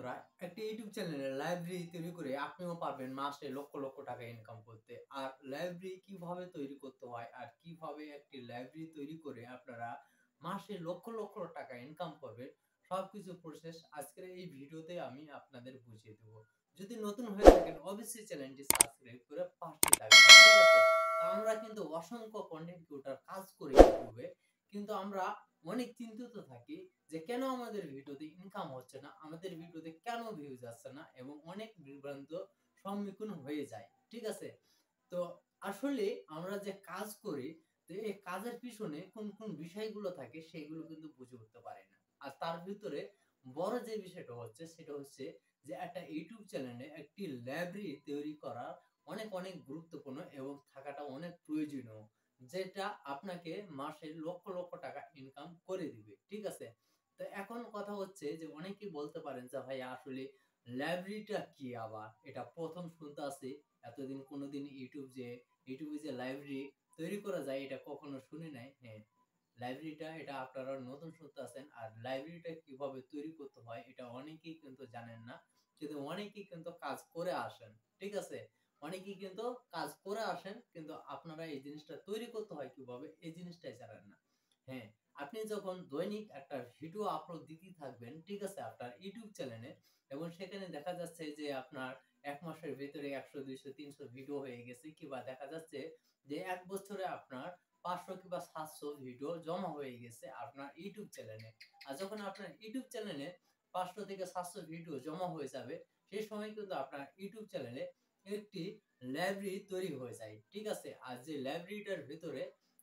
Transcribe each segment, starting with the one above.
আপনারা একটা ইউটিউব চ্যানেলে লাইব্রেরি তৈরি করে আপনিও পারবেন মাসে লক্ষ লক্ষ টাকা ইনকাম করতে। আর লাইব্রেরি কিভাবে তৈরি করতে হয় আর কিভাবে একটি লাইব্রেরি তৈরি করে আপনারা মাসে লক্ষ লক্ষ টাকা ইনকাম করবেন, সবকিছু প্রসেস আজকের এই ভিডিওতে আমি আপনাদের বুঝিয়ে দেব। যদি নতুন হয়ে থাকেন অবশ্যই চ্যানেলটি সাবস্ক্রাইব করে পাশে থাকবেন, ঠিক আছে? আমরা কিন্তু অসংখ্য কন্টেন্ট ক্রিয়েটর কাজ করি ইউটিউবে, কিন্তু আমরা অনেক চিন্তিত থাকি যে কেন আমাদের ভিডিওতে ইনকাম হচ্ছে না, আমাদের ভিডিওতে কেন ভিউ যাচ্ছে না, এবং অনেক বিভ্রান্ত সম্মুখীন হয়ে যায়, ঠিক আছে? তো আসলে আমরা যে কাজ করি, তো এই কাজের পিছনে কোন কোন বিষয়গুলো থাকে সেগুলো কিন্তু বুঝে উঠতে পারি না। আর তার ভিতরে বড় যে বিষয়টা হচ্ছে সেটা হচ্ছে যে একটা ইউটিউব চ্যানেলে একটি লাইব্রেরি তৈরি করা অনেক অনেক গুরুত্বপূর্ণ এবং থাকাটা অনেক প্রয়োজনীয়, যেটা আপনাকে মাসে লক্ষ লক্ষ টাকা ইনকাম করে দিবে, ঠিক আছে? তো এখন কথা হচ্ছে যে অনেকেই বলতে পারেন যে ভাই আসলে লাইব্রেরিটা কি, আবার এটা প্রথম শুনতে আসি, এতদিন কোনোদিন ইউটিউবে যে লাইব্রেরি তৈরি করা যায় এটা কখনো শুনি নাই। হ্যাঁ, লাইব্রেরিটা এটা আপনারা নতুন শুনতে আছেন। আর লাইব্রেরিটা কিভাবে তৈরি করতে হয় এটা অনেকেই কিন্তু জানেন না, কিন্তু অনেকেই কিন্তু কাজ করে আসেন, ঠিক আছে? অনেকেই কিন্তু কাজ করে আসেন, কিন্তু আপনারা এই জিনিসটা তৈরি করতে হয় কিভাবে এই জিনিসটাই জানেন না। হ্যাঁ, আপনি যখন দৈনিক একটা ভিডিও আপলোড দিতে থাকবেন, ঠিক আছে, আপনার ইউটিউব চ্যানেলে, এবং সেখানে দেখা যাচ্ছে যে আপনার এক মাসের ভিতরে 100 200 300 ভিডিও হয়ে গেছে, কিংবা দেখা যাচ্ছে যে এক বছরে আপনার 500 কিংবা 700 ভিডিও জমা হয়ে গেছে আপনার ইউটিউব চ্যানেলে। আর যখন আপনার ইউটিউব চ্যানেলে 500 থেকে 700 ভিডিও জমা হয়ে যাবে, সেই সময় কিন্তু আপনার ইউটিউব চ্যানেলে একটি লাইব্রেরি তৈরি হয়ে যায়, ঠিক আছে? আর যে লাইব্রেরিটার ভিতরে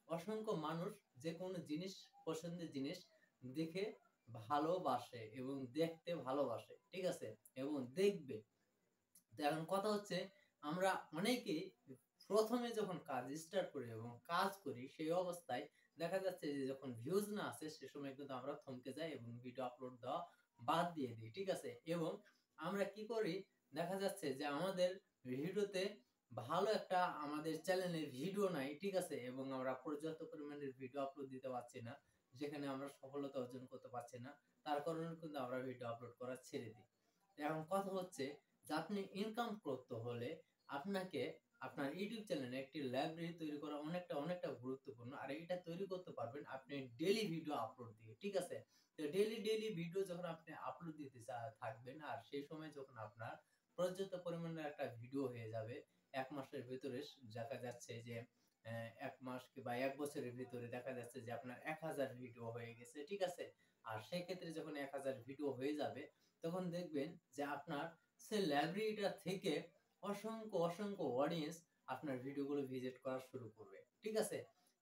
অসংখ্য মানুষ যে কোনো জিনিস, পছন্দের জিনিস দেখে ভালোবাসে এবং দেখতে ভালোবাসে, ঠিক আছে, এবং দেখবে। তো এখন কথা হচ্ছে, আমরা অনেকেই প্রথমে যখন কাজ স্টার্ট করি এবং কাজ করি সেই অবস্থায় দেখা যাচ্ছে যে যখন ভিউজ না আসে সে সময় কিন্তু আমরা থমকে যাই এবং ভিডিও আপলোড দেওয়া বাদ দিয়ে দিই, ঠিক আছে? এবং আমরা কি করি, দেখা যাচ্ছে যে আমাদের ভিডিওতে ভালো একটা আমাদের চ্যানেলে ভিডিও নাই, ঠিক আছে, এবং আমরা পর্যাপ্ত পরিমাণের ভিডিও আপলোড দিতে পারছি না, যেখানে আমরা সফলতা অর্জন করতে পারছি না, তার কারণে কিন্তু আমরা ভিডিও আপলোড করা ছেড়ে দিই। এখন কথা হচ্ছে যে আপনি ইনকাম করতে হলে আপনাকে আপনার ইউটিউব চ্যানেলে একটি লাইব্রেরি তৈরি করা অনেকটা অনেকটা গুরুত্বপূর্ণ। আর এটা তৈরি করতে পারবেন আপনি ডেইলি ভিডিও আপলোড দিয়ে, ঠিক আছে? তো ডেইলি ভিডিও যখন আপনি আপলোড দিতে থাকবেন, আর সেই সময় যখন আপনার পর্যাপ্ত পরিমাণের একটা ভিডিও হয়ে যাবে, এক মাসের ভিতরে দেখা যাচ্ছে যে এক মাস কিংবা এক বছরের ভিতরে দেখা যাচ্ছে যে আপনার 1000 ভিডিও হয়ে গেছে, ঠিক আছে? আর সেই ক্ষেত্রে যখন 1000 ভিডিও হয়ে যাবে, তখন দেখবেন যে আপনার সে লাইব্রেরিটা থেকে অসংখ্য অসংখ্য অডিয়েন্স আপনার ভিডিওগুলো ভিজিট করা শুরু করবে, ঠিক আছে?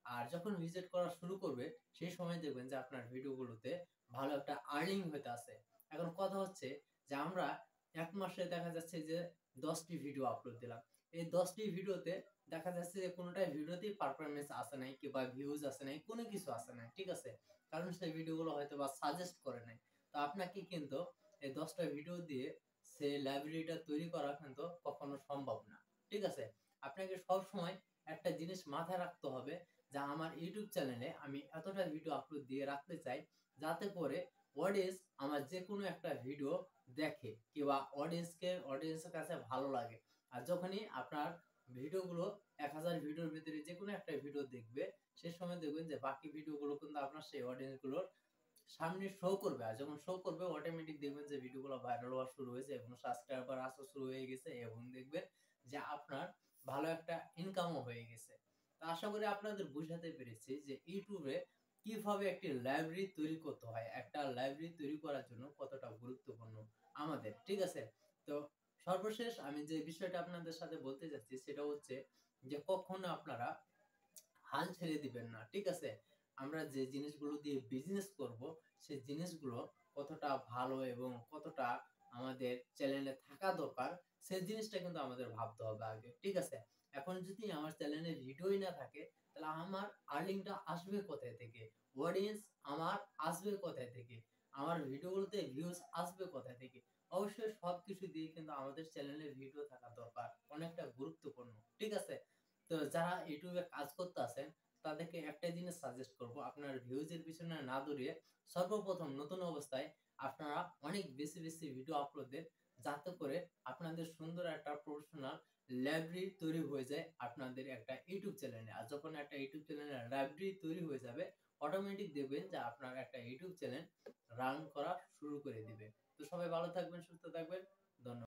আর যখন ভিজিট করা শুরু করবে সেই সময় দেখবেন যে আপনার ভিডিওগুলোতে ভালো একটা আর্নিং হইতে আছে। এখন কথা হচ্ছে যে আমরা এক মাসে দেখা যাচ্ছে যে 10টি ভিডিও আপলোড দিলাম, এই 10টি ভিডিওতে দেখা যাচ্ছে যে কোনোটাই ভিডিওতেই পারফরমেন্স আসে নাই কিংবা ভিউজ আসে নাই, কোনো কিছু আসে নাই, ঠিক আছে? কারণ সেই ভিডিওগুলো হয়তো বা সাজেস্ট করে নাই। তো আপনাকে কিন্তু এই 10টা ভিডিও দিয়ে সেই লাইব্রেরিটা তৈরি করা কিন্তু কখনো সম্ভব না, ঠিক আছে? আপনাকে সব সময় একটা জিনিস মাথায় রাখতে হবে যে আমার ইউটিউব চ্যানেলে আমি এতটা ভিডিও আপলোড দিয়ে রাখতে চাই যাতে করে অডিয়েন্স আমার যে কোনো একটা ভিডিও দেখে কিংবা অডিয়েন্সের কাছে ভালো লাগে। আর যখনই আপনার ভিডিওগুলো 1000 ভিডিওর ভিতরে যে কোনো একটা ভিডিও দেখবে, সে সময় দেখবেন যে বাকি ভিডিওগুলো কিন্তু আপনার সেই অডিয়েন্সগুলোর সামনে শো করবে। আর যখন শো করবে অটোমেটিক দেখবেন যে ভিডিওগুলো ভাইরাল হওয়া শুরু হয়েছে এবং সাবস্ক্রাইবার আসা শুরু হয়ে গেছে, এবং দেখবেন যে আপনার ভালো একটা ইনকামও হয়ে গেছে। তো আশা করি আপনাদের বুঝাতে পেরেছি যে ইউটিউবে কিভাবে একটি লাইব্রেরি তৈরি করতে হয়, একটা লাইব্রেরি তৈরি করার জন্য কতটা গুরুত্বপূর্ণ আমাদের, ঠিক আছে? তো সর্বশেষ আমি যে বিষয়টা আপনাদের সাথে বলতে চাচ্ছি সেটা হচ্ছে যে কখনো আপনারা হাল ছেড়ে দিবেন না, ঠিক আছে? আমরা যে জিনিসগুলো দিয়ে বিজনেস করব সেই জিনিসগুলো কতটা ভালো এবং কতটা আমাদের চ্যানেলে থাকা দরকার সেই জিনিসটা কিন্তু আমাদের ভাবতে হবে আগে, ঠিক আছে? এখন যদি আমার চ্যানেলে ভিডিওই না থাকে তাহলে আমার আর্নিংটা আসবে কোথায় থেকে, অডিয়েন্স আমার আসবে কোথায় থেকে, আমার ভিডিওগুলোতে ভিউজ আসবে কোথায় থেকে? অবশ্যই সবকিছু দিয়ে কিন্তু আমাদের চ্যানেলে ভিডিও থাকা দরকার, অনেকটা গুরুত্বপূর্ণ, ঠিক আছে? তো যারা ইউটিউবে কাজ করতে আছেন তাদেরকে একটাই জিনিস সাজেস্ট করব, আপনার ভিউজের পিছনে না দৌড়িয়ে সর্বপ্রথম নতুন অবস্থায় আপনারা অনেক বেশি বেশি ভিডিও আপলোড দেন, যাতে করে আপনাদের সুন্দর একটা প্রফেশনাল লাইব্রেরি তৈরি হয়ে যায় আপনাদের একটা ইউটিউব চ্যানেলে। আর যখন একটা ইউটিউব চ্যানেলে লাইব্রেরি তৈরি হয়ে যাবে, অটোমেটিক দেখবেন যে আপনার একটা ইউটিউব চ্যানেল রান করা শুরু করে দিবে। তো সবাই ভালো থাকবেন, সুস্থ থাকবেন। ধন্যবাদ।